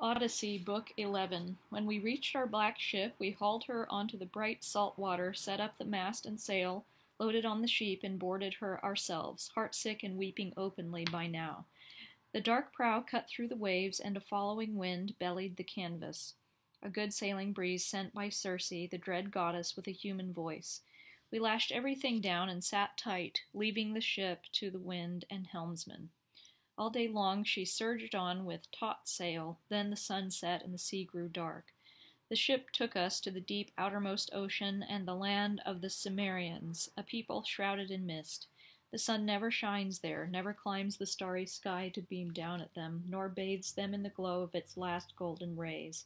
Odyssey, Book 11. When we reached our black ship, we hauled her onto the bright salt water, set up the mast and sail, loaded on the sheep, and boarded her ourselves, heartsick and weeping openly by now. The dark prow cut through the waves, and a following wind bellied the canvas. A good sailing breeze sent by Circe, the dread goddess with a human voice. We lashed everything down and sat tight, leaving the ship to the wind and helmsman. All day long she surged on with taut sail, then the sun set and the sea grew dark. The ship took us to the deep outermost ocean and the land of the Cimmerians, a people shrouded in mist. The sun never shines there, never climbs the starry sky to beam down at them, nor bathes them in the glow of its last golden rays.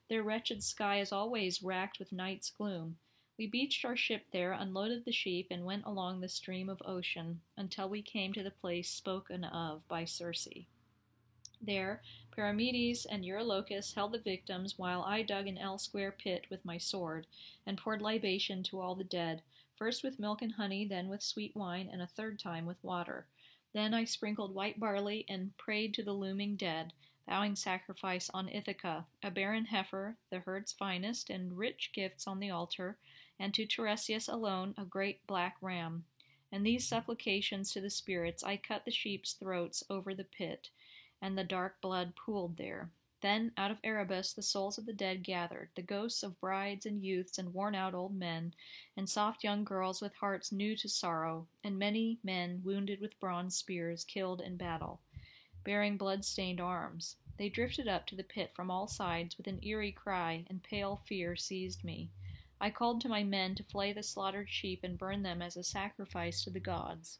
Their wretched sky is always racked with night's gloom. We beached our ship there, unloaded the sheep, and went along the stream of ocean until we came to the place spoken of by Circe. There, Paramedes and Eurylochus held the victims, while I dug an L-square pit with my sword, and poured libation to all the dead, first with milk and honey, then with sweet wine, and a third time with water. Then I sprinkled white barley and prayed to the looming dead, vowing sacrifice on Ithaca, a barren heifer, the herd's finest, and rich gifts on the altar, and to Tiresias alone a great black ram. And these supplications to the spirits I cut the sheep's throats over the pit, and the dark blood pooled there. Then out of Erebus the souls of the dead gathered, the ghosts of brides and youths and worn-out old men, and soft young girls with hearts new to sorrow, and many men wounded with bronze spears, killed in battle, bearing blood-stained arms. They drifted up to the pit from all sides with an eerie cry, and pale fear seized me. I called to my men to flay the slaughtered sheep and burn them as a sacrifice to the gods,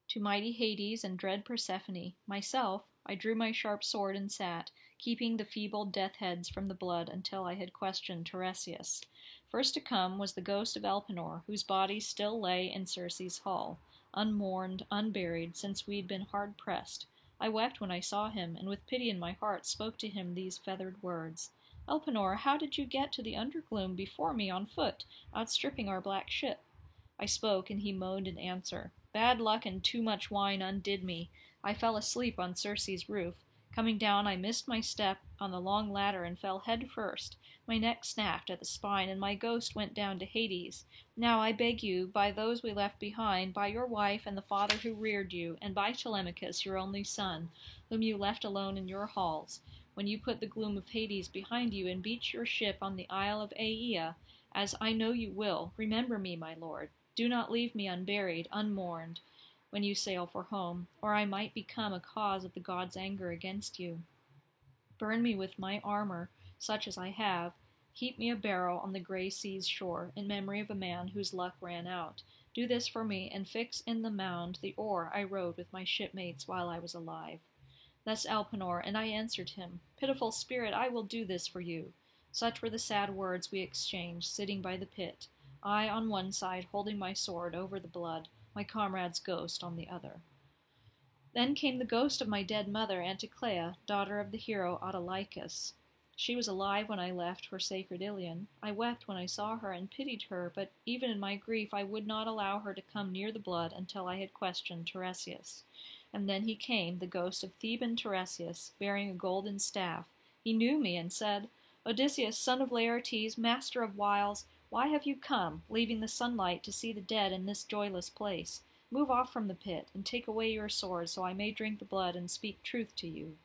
to mighty Hades and dread Persephone. Myself, I drew my sharp sword and sat, keeping the feeble death heads from the blood until I had questioned Tiresias. First to come was the ghost of Elpenor, whose body still lay in Circe's hall, unmourned, unburied, since we'd been hard pressed. I wept when I saw him, and with pity in my heart spoke to him these feathered words. Elpenor, how did you get to the undergloom before me on foot, outstripping our black ship? I spoke, and he moaned in answer. Bad luck and too much wine undid me. I fell asleep on Circe's roof. Coming down, I missed my step on the long ladder and fell head first. My neck snapped at the spine, and my ghost went down to Hades. Now I beg you, by those we left behind, by your wife and the father who reared you, and by Telemachus, your only son, whom you left alone in your halls, when you put the gloom of Hades behind you and beach your ship on the isle of Aea, as I know you will, remember me, my lord. Do not leave me unburied, unmourned, when you sail for home, or I might become a cause of the gods' anger against you. Burn me with my armor, such as I have. Heap me a barrow on the gray sea's shore, in memory of a man whose luck ran out. Do this for me, and fix in the mound the oar I rowed with my shipmates while I was alive. Thus Elpenor, and I answered him, Pitiful spirit, I will do this for you. Such were the sad words we exchanged, sitting by the pit, I on one side holding my sword over the blood, my comrade's ghost on the other. Then came the ghost of my dead mother, Anticlea, daughter of the hero Autolycus. She was alive when I left for sacred Ilion. I wept when I saw her and pitied her, but even in my grief I would not allow her to come near the blood until I had questioned Tiresias. And then he came, the ghost of Theban Tiresias, bearing a golden staff. He knew me and said, Odysseus, son of Laertes, master of wiles, why have you come, leaving the sunlight to see the dead in this joyless place? Move off from the pit, and take away your sword, so I may drink the blood and speak truth to you.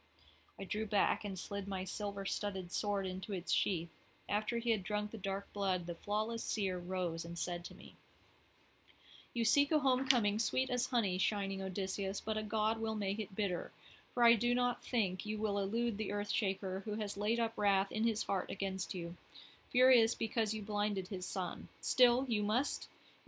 I drew back and slid my silver-studded sword into its sheath. After he had drunk the dark blood, the flawless seer rose and said to me, You seek a homecoming sweet as honey, shining Odysseus, but a god will make it bitter. For I do not think you will elude the earth-shaker who has laid up wrath in his heart against you, furious because you blinded his son. Still, you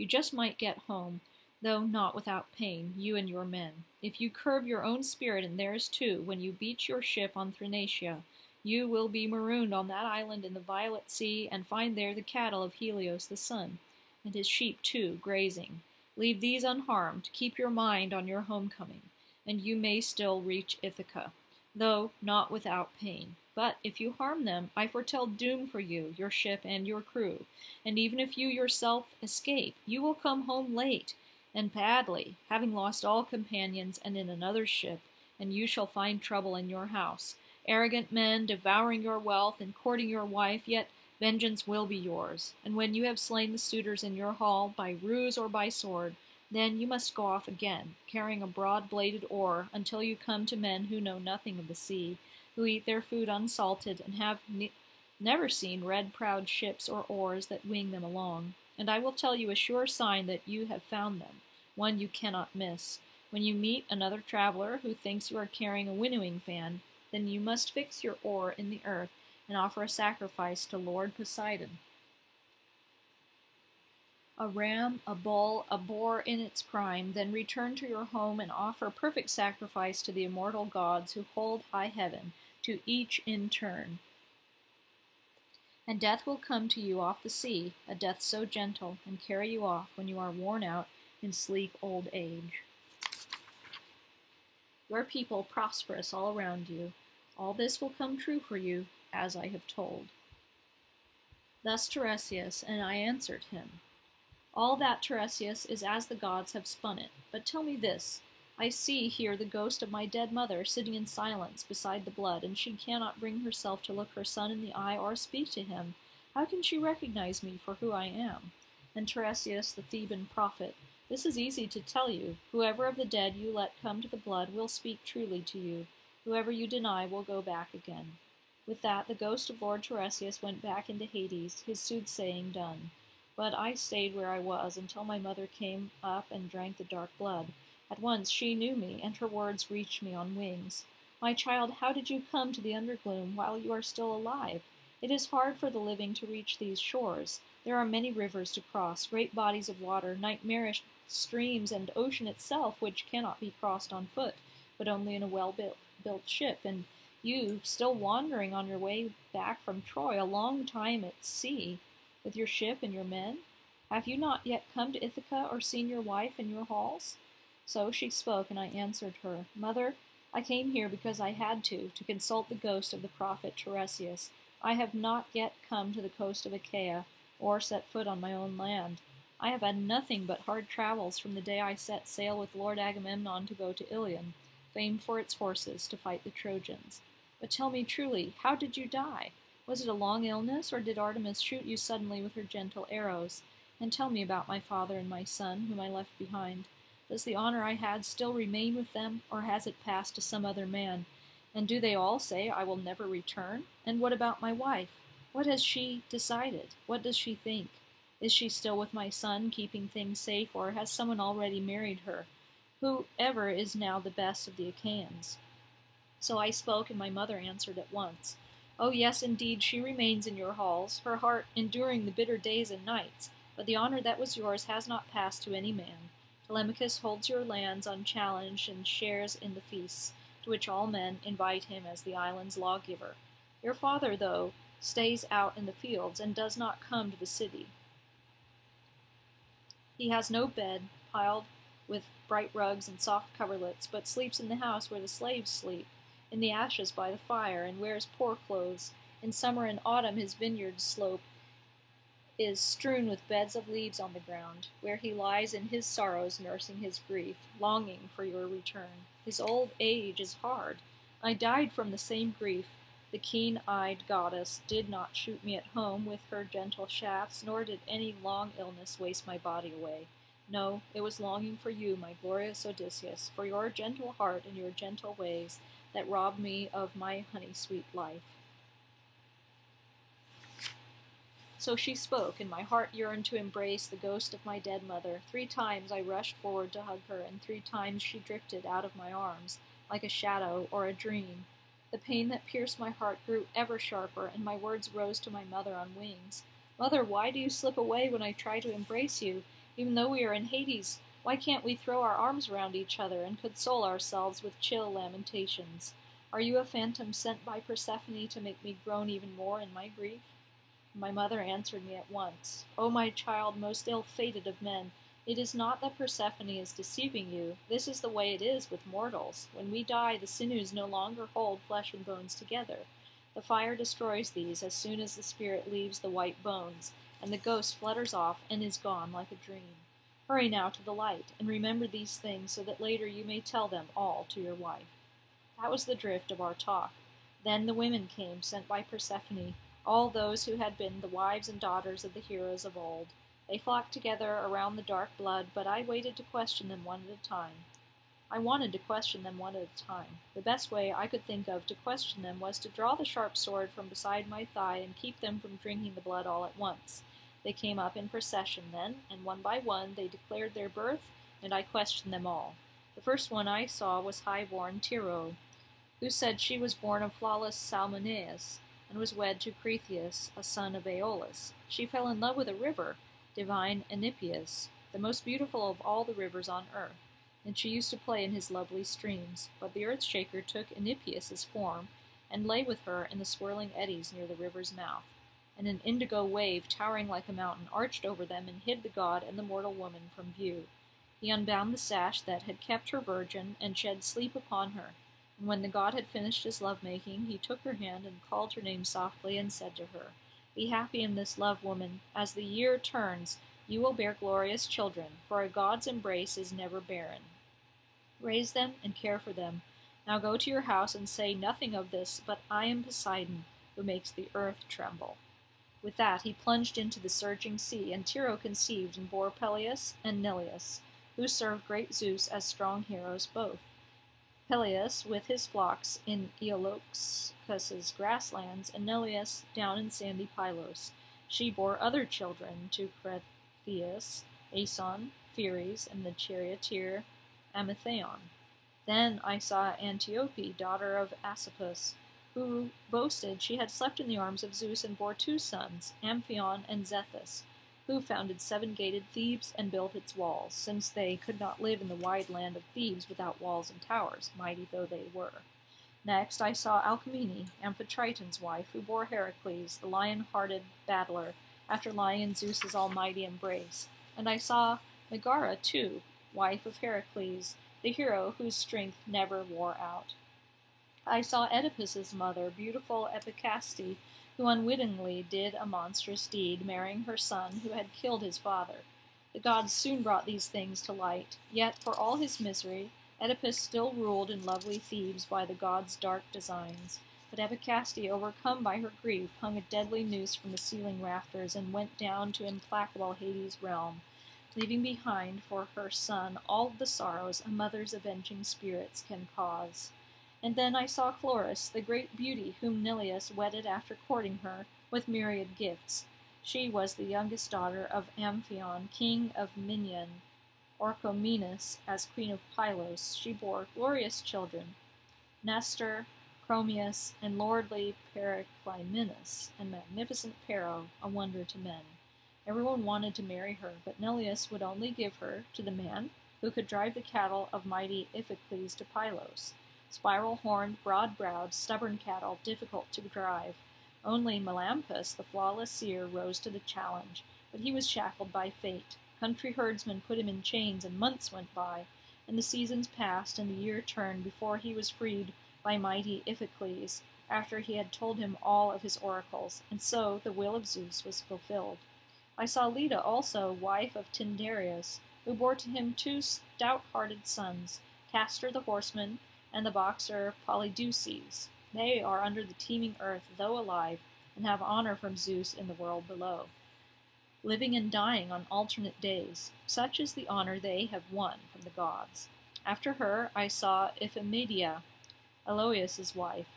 just might get home, though not without pain, you and your men. If you curb your own spirit and theirs too, when you beach your ship on Thrinacia, you will be marooned on that island in the violet sea, and find there the cattle of Helios the sun, and his sheep too, grazing. Leave these unharmed, keep your mind on your homecoming, and you may still reach Ithaca, though not without pain. But if you harm them, I foretell doom for you, your ship, and your crew, and even if you yourself escape, you will come home late, and badly, having lost all companions and in another ship, and you shall find trouble in your house. arrogant men devouring your wealth and courting your wife, yet vengeance will be yours. And when you have slain the suitors in your hall, by ruse or by sword, then you must go off again, carrying a broad-bladed oar, until you come to men who know nothing of the sea, who eat their food unsalted, and have never seen red-prowed ships or oars that wing them along. And I will tell you a sure sign that you have found them, one you cannot miss. When you meet another traveler who thinks you are carrying a winnowing fan, then you must fix your oar in the earth and offer a sacrifice to Lord Poseidon. A ram, a bull, a boar in its prime, then return to your home and offer perfect sacrifice to the immortal gods who hold high heaven, to each in turn. And death will come to you off the sea, a death so gentle, and carry you off when you are worn out in sleek old age. Your people prosperous all around you. All this will come true for you, as I have told. Thus Tiresias, and I answered him. All that, Tiresias, is as the gods have spun it. But tell me this. I see here the ghost of my dead mother sitting in silence beside the blood, and she cannot bring herself to look her son in the eye or speak to him. How can she recognize me for who I am? And Tiresias, the Theban prophet, this is easy to tell you. Whoever of the dead you let come to the blood will speak truly to you. Whoever you deny will go back again. With that, the ghost of Lord Tiresias went back into Hades, his soothsaying done. But I stayed where I was until my mother came up and drank the dark blood. At once she knew me, and her words reached me on wings. My child, how did you come to the undergloom while you are still alive? It is hard for the living to reach these shores. There are many rivers to cross, great bodies of water, nightmarish streams, and ocean itself, which cannot be crossed on foot, but only in a well-built ship. And you, still wandering on your way back from Troy, a long time at sea, with your ship and your men? Have you not yet come to Ithaca or seen your wife and your halls? So she spoke, and I answered her, Mother, I came here because I had to consult the ghost of the prophet Tiresias. I have not yet come to the coast of Achaia, or set foot on my own land. I have had nothing but hard travels from the day I set sail with Lord Agamemnon to go to Ilion, famed for its horses, to fight the Trojans. But tell me truly, how did you die? Was it a long illness, or did Artemis shoot you suddenly with her gentle arrows? And tell me about my father and my son, whom I left behind. Does the honor I had still remain with them, or has it passed to some other man? And do they all say I will never return? And what about my wife? What has she decided? What does she think? Is she still with my son, keeping things safe, or has someone already married her? Whoever is now the best of the Achaeans? So I spoke, and my mother answered at once. Oh, yes, indeed, she remains in your halls, her heart enduring the bitter days and nights, but the honor that was yours has not passed to any man. Telemachus holds your lands unchallenged and shares in the feasts, to which all men invite him as the island's lawgiver. Your father, though, stays out in the fields and does not come to the city. He has no bed, piled with bright rugs and soft coverlets, but sleeps in the house where the slaves sleep, in the ashes by the fire, and wears poor clothes. In summer and autumn his vineyard slope is strewn with beds of leaves on the ground, where he lies in his sorrows nursing his grief, longing for your return. His old age is hard. I died from the same grief. The keen-eyed goddess did not shoot me at home with her gentle shafts, nor did any long illness waste my body away. No, it was longing for you, my glorious Odysseus, for your gentle heart and your gentle ways, that robbed me of my honey-sweet life. So she spoke, and my heart yearned to embrace the ghost of my dead mother. 3 times I rushed forward to hug her, and 3 times she drifted out of my arms, like a shadow or a dream. The pain that pierced my heart grew ever sharper, and my words rose to my mother on wings. Mother, why do you slip away when I try to embrace you? Even though we are in Hades, why can't we throw our arms around each other and console ourselves with chill lamentations? Are you a phantom sent by Persephone to make me groan even more in my grief? My mother answered me at once. O my child, most ill-fated of men, it is not that Persephone is deceiving you. This is the way it is with mortals. When we die, the sinews no longer hold flesh and bones together. The fire destroys these as soon as the spirit leaves the white bones, and the ghost flutters off and is gone like a dream. Hurry now to the light, and remember these things so that later you may tell them all to your wife. That was the drift of our talk. Then the women came, sent by Persephone, all those who had been the wives and daughters of the heroes of old. They flocked together around the dark blood, but I waited to question them one at a time. I wanted to question them one at a time. The best way I could think of to question them was to draw the sharp sword from beside my thigh and keep them from drinking the blood all at once. They came up in procession then, and one by one they declared their birth, and I questioned them all. The first one I saw was high-born Tiro, who said she was born of flawless Salmoneus, and was wed to Cretheus, a son of Aeolus. She fell in love with a river, divine Enipeus, the most beautiful of all the rivers on earth, and she used to play in his lovely streams. But the earth-shaker took Enipeus's form, and lay with her in the swirling eddies near the river's mouth. And an indigo wave, towering like a mountain, arched over them and hid the god and the mortal woman from view. He unbound the sash that had kept her virgin, and shed sleep upon her. And when the god had finished his love-making, he took her hand and called her name softly, and said to her, "Be happy in this love, woman. As the year turns, you will bear glorious children, for a god's embrace is never barren. Raise them and care for them. Now go to your house and say nothing of this, but I am Poseidon, who makes the earth tremble." With that he plunged into the surging sea, and Tiro conceived and bore Peleus and Neleus, who served great Zeus as strong heroes both. Peleus with his flocks in Iolcus' grasslands, and Neleus down in sandy Pylos. She bore other children to Cretheus, Aeson, Pheres, and the charioteer Amithaon. Then I saw Antiope, daughter of Asopus, who boasted she had slept in the arms of Zeus and bore two sons, Amphion and Zethus, who founded seven-gated Thebes and built its walls, since they could not live in the wide land of Thebes without walls and towers, mighty though they were. Next I saw Alcmene, Amphitriten's wife, who bore Heracles, the lion-hearted battler, after lying in Zeus's almighty embrace. And I saw Megara, too, wife of Heracles, the hero whose strength never wore out. I saw Oedipus's mother, beautiful Epicaste, who unwittingly did a monstrous deed, marrying her son who had killed his father. The gods soon brought these things to light, yet for all his misery, Oedipus still ruled in lovely Thebes by the gods' dark designs. But Epicaste, overcome by her grief, hung a deadly noose from the ceiling rafters and went down to implacable Hades' realm, leaving behind for her son all the sorrows a mother's avenging spirits can cause. And then I saw Chloris, the great beauty, whom Neleus wedded after courting her with myriad gifts. She was the youngest daughter of Amphion, king of Minion. Orchomenus, as queen of Pylos, she bore glorious children, Nestor, Chromius, and lordly Periclymenus, and magnificent Pero, a wonder to men. Everyone wanted to marry her, but Neleus would only give her to the man who could drive the cattle of mighty Iphicles to Pylos. Spiral-horned, broad-browed, stubborn cattle, difficult to drive. Only Melampus, the flawless seer, rose to the challenge, but he was shackled by fate. Country herdsmen put him in chains, and months went by, and the seasons passed, and the year turned before he was freed by mighty Iphicles, after he had told him all of his oracles, and so the will of Zeus was fulfilled. I saw Leda also, wife of Tyndareus, who bore to him two stout-hearted sons, Castor the horseman, and the boxer Polydeuces. They are under the teeming earth, though alive, and have honor from Zeus in the world below, living and dying on alternate days. Such is the honor they have won from the gods. After her I saw Iphimedia, Aloeus' wife.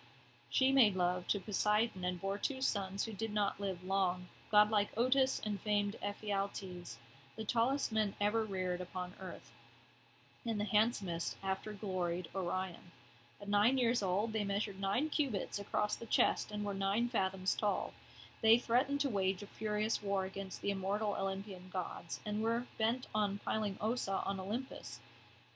She made love to Poseidon and bore two sons who did not live long, godlike Otus and famed Ephialtes, the tallest men ever reared upon earth, and the handsomest after gloried Orion. At 9 years old they measured 9 cubits across the chest and were 9 fathoms tall. They threatened to wage a furious war against the immortal Olympian gods, and were bent on piling Ossa on Olympus,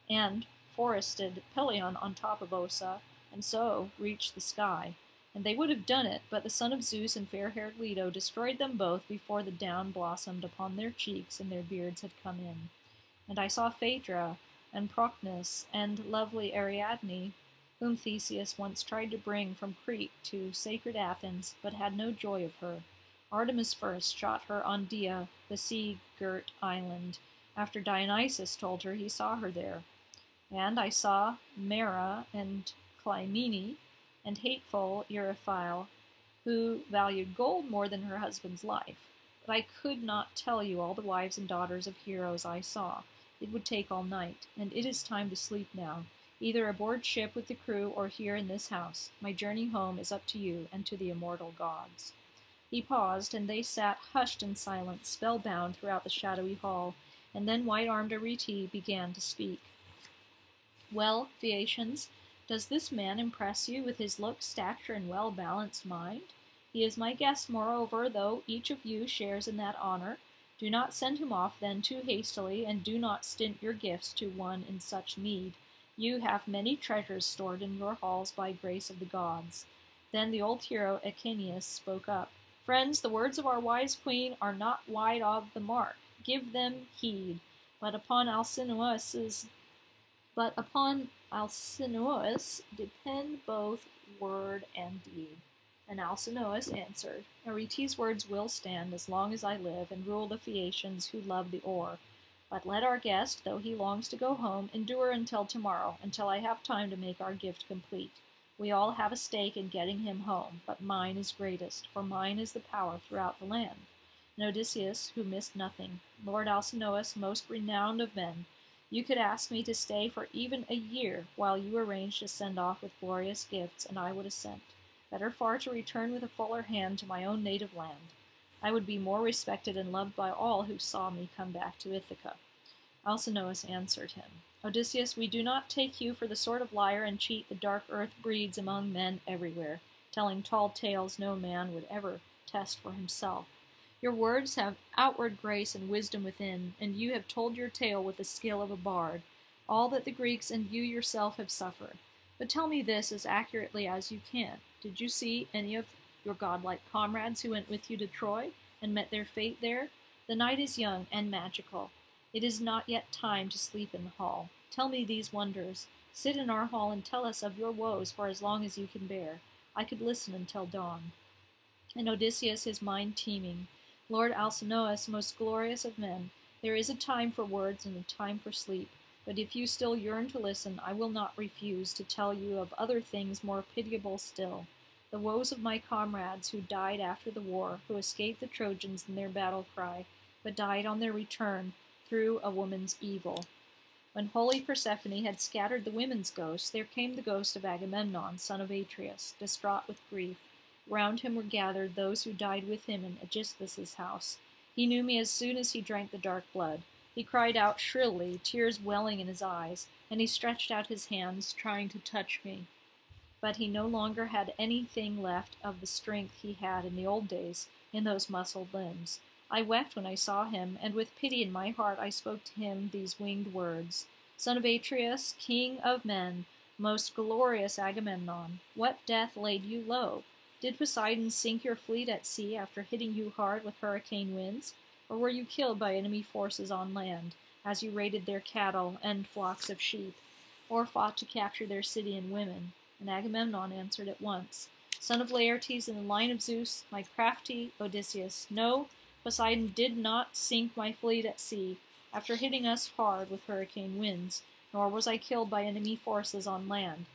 and forested Pelion on top of Ossa, and so reached the sky. And they would have done it, but the son of Zeus and fair-haired Leto destroyed them both before the down blossomed upon their cheeks and their beards had come in. And I saw Phaedra, and Procnus, and lovely Ariadne, whom Theseus once tried to bring from Crete to sacred Athens, but had no joy of her. Artemis first shot her on Dia, the sea-girt island, after Dionysus told her he saw her there. And I saw Mera and Clymene, and hateful Euryphile, who valued gold more than her husband's life. But I could not tell you all the wives and daughters of heroes I saw. It would take all night, and it is time to sleep now, either aboard ship with the crew or here in this house. My journey home is up to you and to the immortal gods. He paused, and they sat hushed in silence, spellbound throughout the shadowy hall, and then white-armed Arete began to speak. Well, Phaeacians, does this man impress you with his look, stature, and well-balanced mind? He is my guest, moreover, though each of you shares in that honor. Do not send him off, then, too hastily, and do not stint your gifts to one in such need. You have many treasures stored in your halls by grace of the gods. Then the old hero Echenius spoke up. Friends, the words of our wise queen are not wide of the mark. Give them heed. But upon Alcinous depend both word and deed. And Alcinous answered, Arete's words will stand as long as I live and rule the Phaeacians who love the oar. But let our guest, though he longs to go home, endure until tomorrow, until I have time to make our gift complete. We all have a stake in getting him home, but mine is greatest, for mine is the power throughout the land. And Odysseus, who missed nothing, Lord Alcinous, most renowned of men, you could ask me to stay for even a year while you arrange to send off with glorious gifts, and I would assent. Better far to return with a fuller hand to my own native land. I would be more respected and loved by all who saw me come back to Ithaca. Alcinous answered him, Odysseus, we do not take you for the sort of liar and cheat the dark earth breeds among men everywhere, telling tall tales no man would ever test for himself. Your words have outward grace and wisdom within, and you have told your tale with the skill of a bard, all that the Greeks and you yourself have suffered. But tell me this as accurately as you can. Did you see any of your godlike comrades who went with you to Troy, and met their fate there? The night is young and magical. It is not yet time to sleep in the hall. Tell me these wonders. Sit in our hall and tell us of your woes for as long as you can bear. I could listen until dawn. And Odysseus, his mind teeming, Lord Alcinous, most glorious of men, there is a time for words and a time for sleep. But if you still yearn to listen, I will not refuse to tell you of other things more pitiable still. The woes of my comrades who died after the war, who escaped the Trojans in their battle cry, but died on their return through a woman's evil. When holy Persephone had scattered the women's ghosts, there came the ghost of Agamemnon, son of Atreus, distraught with grief. Round him were gathered those who died with him in Aegisthus' house. He knew me as soon as he drank the dark blood. He cried out shrilly, tears welling in his eyes, and he stretched out his hands, trying to touch me. But he no longer had anything left of the strength he had in the old days in those muscled limbs. I wept when I saw him, and with pity in my heart I spoke to him these winged words. Son of Atreus, king of men, most glorious Agamemnon, what death laid you low? Did Poseidon sink your fleet at sea after hitting you hard with hurricane winds? Or were you killed by enemy forces on land, as you raided their cattle and flocks of sheep, or fought to capture their city and women? And Agamemnon answered at once, Son of Laertes in the line of Zeus, my crafty Odysseus, no, Poseidon did not sink my fleet at sea after hitting us hard with hurricane winds, nor was I killed by enemy forces on land.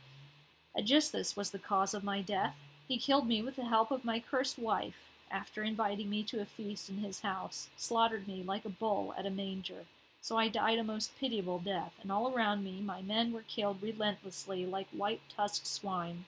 Aegisthus was the cause of my death. He killed me with the help of my cursed wife, after inviting me to a feast in his house, slaughtered me like a bull at a manger. So I died a most pitiable death, and all around me my men were killed relentlessly like white-tusked swine,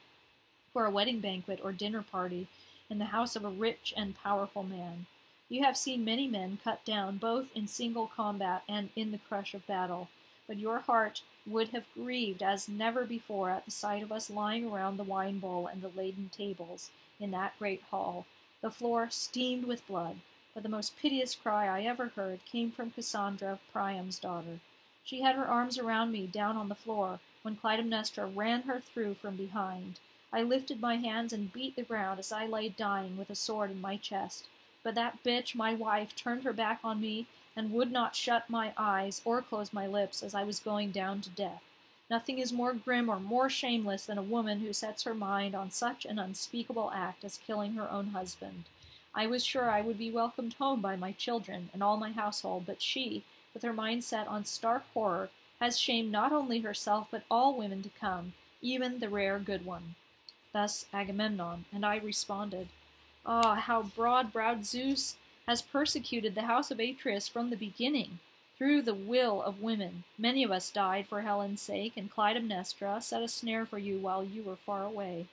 for a wedding banquet or dinner party in the house of a rich and powerful man. You have seen many men cut down, both in single combat and in the crush of battle, but your heart would have grieved as never before at the sight of us lying around the wine bowl and the laden tables in that great hall. The floor steamed with blood, but the most piteous cry I ever heard came from Cassandra, Priam's daughter. She had her arms around me down on the floor when Clytemnestra ran her through from behind. I lifted my hands and beat the ground as I lay dying with a sword in my chest. But that bitch, my wife, turned her back on me and would not shut my eyes or close my lips as I was going down to death. Nothing is more grim or more shameless than a woman who sets her mind on such an unspeakable act as killing her own husband. I was sure I would be welcomed home by my children and all my household, but she, with her mind set on stark horror, has shamed not only herself but all women to come, even the rare good one. Thus Agamemnon, and I responded, Ah, how broad-browed Zeus has persecuted the house of Atreus from the beginning, through the will of women. Many of us died for Helen's sake, and Clytemnestra set a snare for you while you were far away.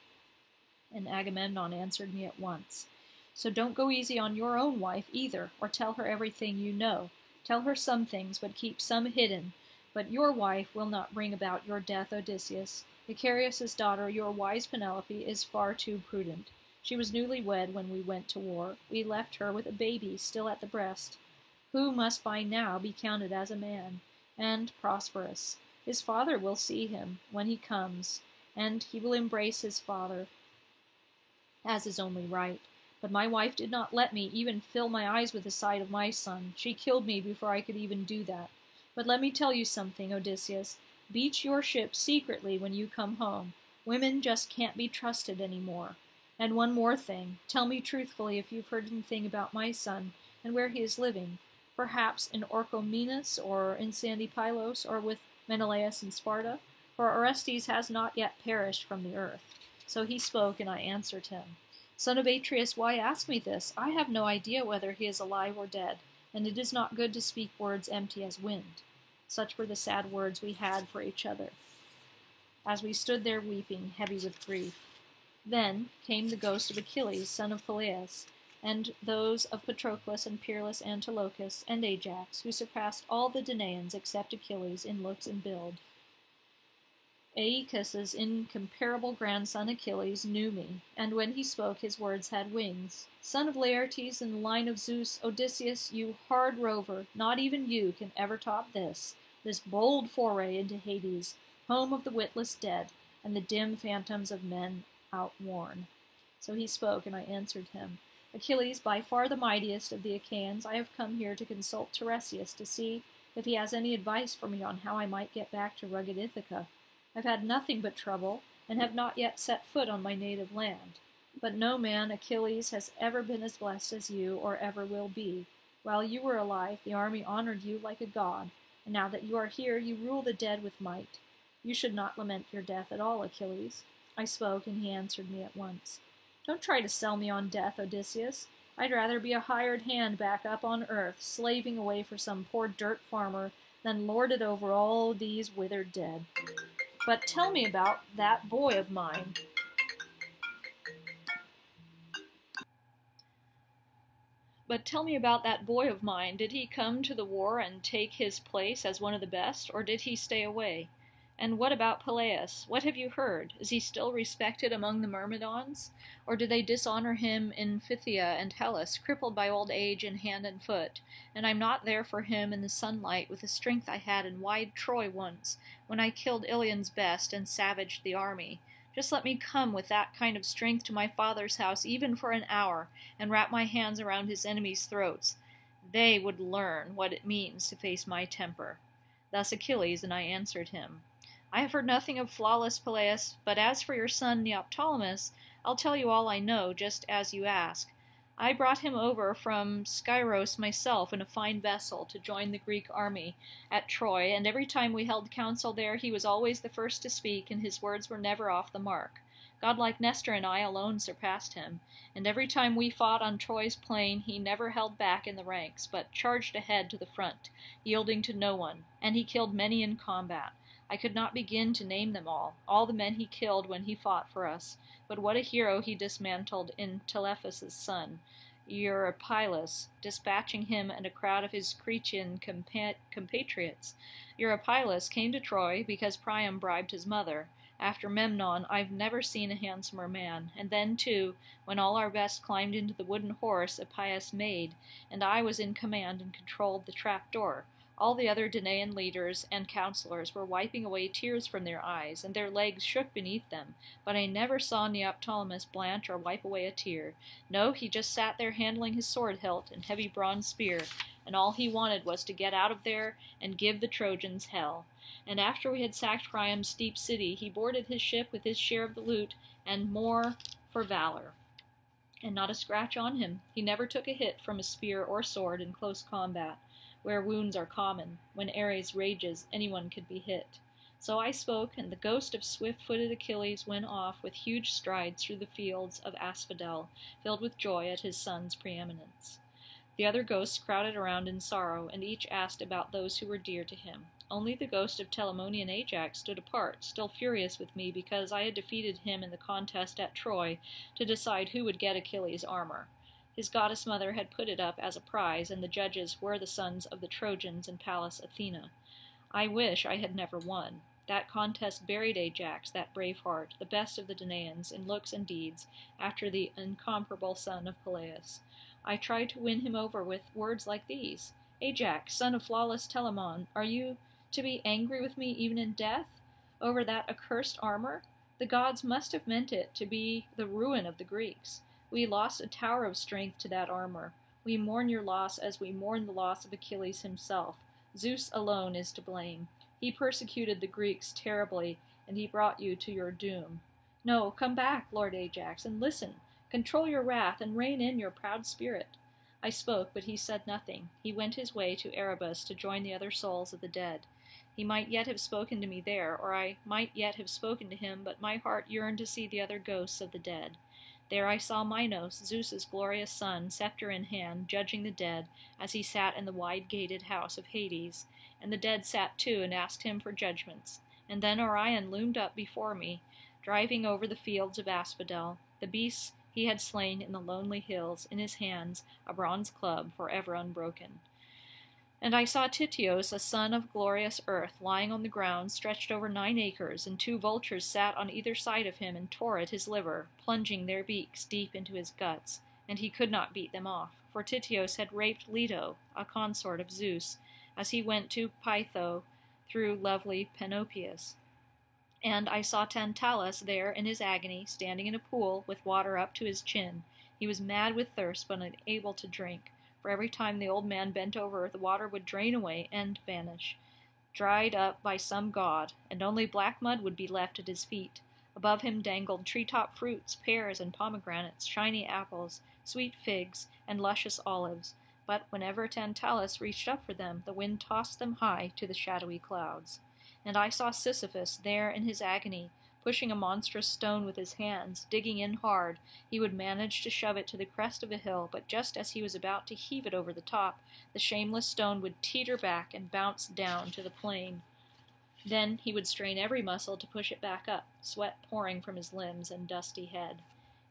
And Agamemnon answered me at once, So don't go easy on your own wife either, or tell her everything you know. Tell her some things, but keep some hidden. But your wife will not bring about your death, Odysseus. Icarius's daughter, your wise Penelope, is far too prudent. She was newly wed when we went to war. We left her with a baby still at the breast, who must by now be counted as a man, and prosperous. His father will see him when he comes, and he will embrace his father, as is only right. But my wife did not let me even fill my eyes with the sight of my son. She killed me before I could even do that. But let me tell you something, Odysseus. Beach your ship secretly when you come home. Women just can't be trusted any more. And one more thing. Tell me truthfully if you've heard anything about my son and where he is living. Perhaps in Orchomenus or in sandy Pylos or with Menelaus in Sparta. For Orestes has not yet perished from the earth. So he spoke, and I answered him. Son of Atreus, why ask me this? I have no idea whether he is alive or dead, and it is not good to speak words empty as wind. Such were the sad words we had for each other, as we stood there weeping, heavy with grief. Then came the ghost of Achilles, son of Peleus, and those of Patroclus and peerless Antilochus and Ajax, who surpassed all the Danaans except Achilles in looks and build. Aeacus's incomparable grandson Achilles knew me, and when he spoke his words had wings. Son of Laertes in the line of Zeus, Odysseus, you hard rover, not even you can ever top this bold foray into Hades, home of the witless dead, and the dim phantoms of men outworn. So he spoke, and I answered him. Achilles, by far the mightiest of the Achaeans, I have come here to consult Tiresias to see if he has any advice for me on how I might get back to rugged Ithaca. I've had nothing but trouble, and have not yet set foot on my native land. But no man, Achilles, has ever been as blessed as you, or ever will be. While you were alive, the army honored you like a god, and now that you are here, you rule the dead with might. You should not lament your death at all, Achilles. I spoke, and he answered me at once. Don't try to sell me on death, Odysseus. I'd rather be a hired hand back up on earth, slaving away for some poor dirt farmer, than lord it over all these withered dead. But tell me about that boy of mine. Did he come to the war and take his place as one of the best, or did he stay away? And what about Peleus? What have you heard? Is he still respected among the Myrmidons? Or do they dishonor him in Phthia and Hellas, crippled by old age in hand and foot? And I'm not there for him in the sunlight with the strength I had in wide Troy once, when I killed Ilion's best and savaged the army. Just let me come with that kind of strength to my father's house even for an hour, and wrap my hands around his enemies' throats. They would learn what it means to face my temper. Thus Achilles, and I answered him. I have heard nothing of flawless Peleus, but as for your son Neoptolemus, I'll tell you all I know, just as you ask. I brought him over from Scyros myself in a fine vessel to join the Greek army at Troy, and every time we held council there he was always the first to speak, and his words were never off the mark. Godlike Nestor and I alone surpassed him, and every time we fought on Troy's plain he never held back in the ranks, but charged ahead to the front, yielding to no one, and he killed many in combat. I could not begin to name them all the men he killed when he fought for us. But what a hero he dismantled in Telephus' son, Eurypylus, dispatching him and a crowd of his Cretan compatriots. Eurypylus came to Troy because Priam bribed his mother. After Memnon, I've never seen a handsomer man. And then, too, when all our best climbed into the wooden horse Epeius made, and I was in command and controlled the trap-door, all the other Danaan leaders and counselors were wiping away tears from their eyes, and their legs shook beneath them, but I never saw Neoptolemus blanch or wipe away a tear. No, he just sat there handling his sword hilt and heavy bronze spear, and all he wanted was to get out of there and give the Trojans hell. And after we had sacked Priam's steep city, he boarded his ship with his share of the loot, and more for valor. And not a scratch on him. He never took a hit from a spear or sword in close combat, where wounds are common. When Ares rages, anyone could be hit. So I spoke, and the ghost of swift-footed Achilles went off with huge strides through the fields of Asphodel, filled with joy at his son's preeminence. The other ghosts crowded around in sorrow, and each asked about those who were dear to him. Only the ghost of Telamonian Ajax stood apart, still furious with me because I had defeated him in the contest at Troy to decide who would get Achilles' armor. His goddess mother had put it up as a prize, and the judges were the sons of the Trojans and Pallas Athena. I wish I had never won. That contest buried Ajax, that brave heart, the best of the Danaans in looks and deeds, after the incomparable son of Peleus. I tried to win him over with words like these: Ajax, son of flawless Telamon, are you to be angry with me even in death, over that accursed armor? The gods must have meant it to be the ruin of the Greeks. We lost a tower of strength to that armor. We mourn your loss as we mourn the loss of Achilles himself. Zeus alone is to blame. He persecuted the Greeks terribly, and he brought you to your doom. No, come back, Lord Ajax, and listen. Control your wrath, and rein in your proud spirit. I spoke, but he said nothing. He went his way to Erebus to join the other souls of the dead. He might yet have spoken to me there, or I might yet have spoken to him, but my heart yearned to see the other ghosts of the dead. There I saw Minos, Zeus's glorious son, scepter in hand, judging the dead, as he sat in the wide-gated house of Hades, and the dead sat too and asked him for judgments. And then Orion loomed up before me, driving over the fields of Asphodel. The beasts he had slain in the lonely hills, in his hands a bronze club forever unbroken. And I saw Tityos, a son of glorious Earth, lying on the ground, stretched over 9 acres, and 2 vultures sat on either side of him and tore at his liver, plunging their beaks deep into his guts, and he could not beat them off, for Tityos had raped Leto, a consort of Zeus, as he went to Pytho through lovely Panopeus. And I saw Tantalus there in his agony, standing in a pool, with water up to his chin. He was mad with thirst, but unable to drink. For every time the old man bent over, the water would drain away and vanish, dried up by some god, and only black mud would be left at his feet. Above him dangled treetop fruits, pears and pomegranates, shiny apples, sweet figs, and luscious olives. But whenever Tantalus reached up for them, the wind tossed them high to the shadowy clouds. And I saw Sisyphus there in his agony, pushing a monstrous stone with his hands, digging in hard. He would manage to shove it to the crest of a hill, but just as he was about to heave it over the top, the shameless stone would teeter back and bounce down to the plain. Then he would strain every muscle to push it back up, sweat pouring from his limbs and dusty head.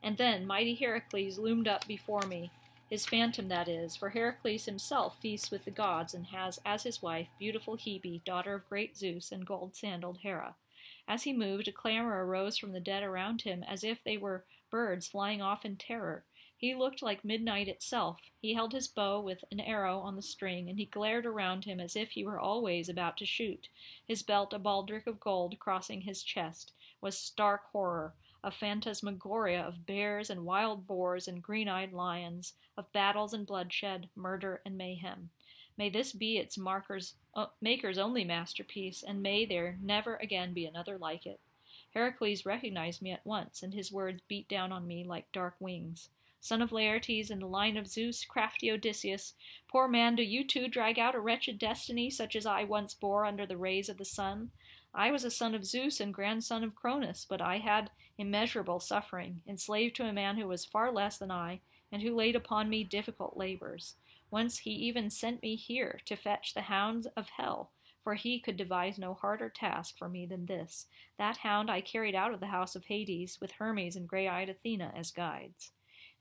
And then mighty Heracles loomed up before me, his phantom, that is, for Heracles himself feasts with the gods and has as his wife beautiful Hebe, daughter of great Zeus and gold-sandaled Hera. As he moved, a clamor arose from the dead around him, as if they were birds flying off in terror. He looked like midnight itself. He held his bow with an arrow on the string, and he glared around him as if he were always about to shoot. His belt, a baldric of gold crossing his chest, was stark horror, a phantasmagoria of bears and wild boars and green-eyed lions, of battles and bloodshed, murder and mayhem. May this be its maker's only masterpiece, and may there never again be another like it. Heracles recognized me at once, and his words beat down on me like dark wings. Son of Laertes in the line of Zeus, crafty Odysseus, poor man, do you too drag out a wretched destiny such as I once bore under the rays of the sun? I was a son of Zeus and grandson of Cronus, but I had immeasurable suffering, enslaved to a man who was far less than I, and who laid upon me difficult labors. Once he even sent me here to fetch the hounds of hell, for he could devise no harder task for me than this. That hound I carried out of the house of Hades, with Hermes and grey-eyed Athena as guides.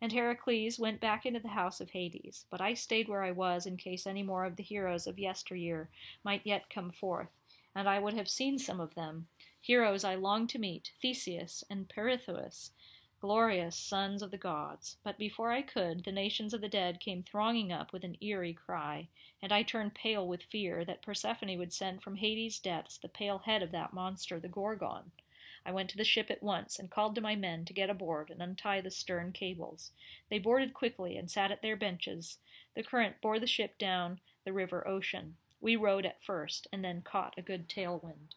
And Heracles went back into the house of Hades, but I stayed where I was in case any more of the heroes of yesteryear might yet come forth, and I would have seen some of them, heroes I longed to meet, Theseus and Pirithous, glorious sons of the gods. But before I could, the nations of the dead came thronging up with an eerie cry, and I turned pale with fear that Persephone would send from Hades' depths the pale head of that monster, the Gorgon. I went to the ship at once and called to my men to get aboard and untie the stern cables. They boarded quickly and sat at their benches. The current bore the ship down the river Ocean. We rowed at first, and then caught a good tailwind.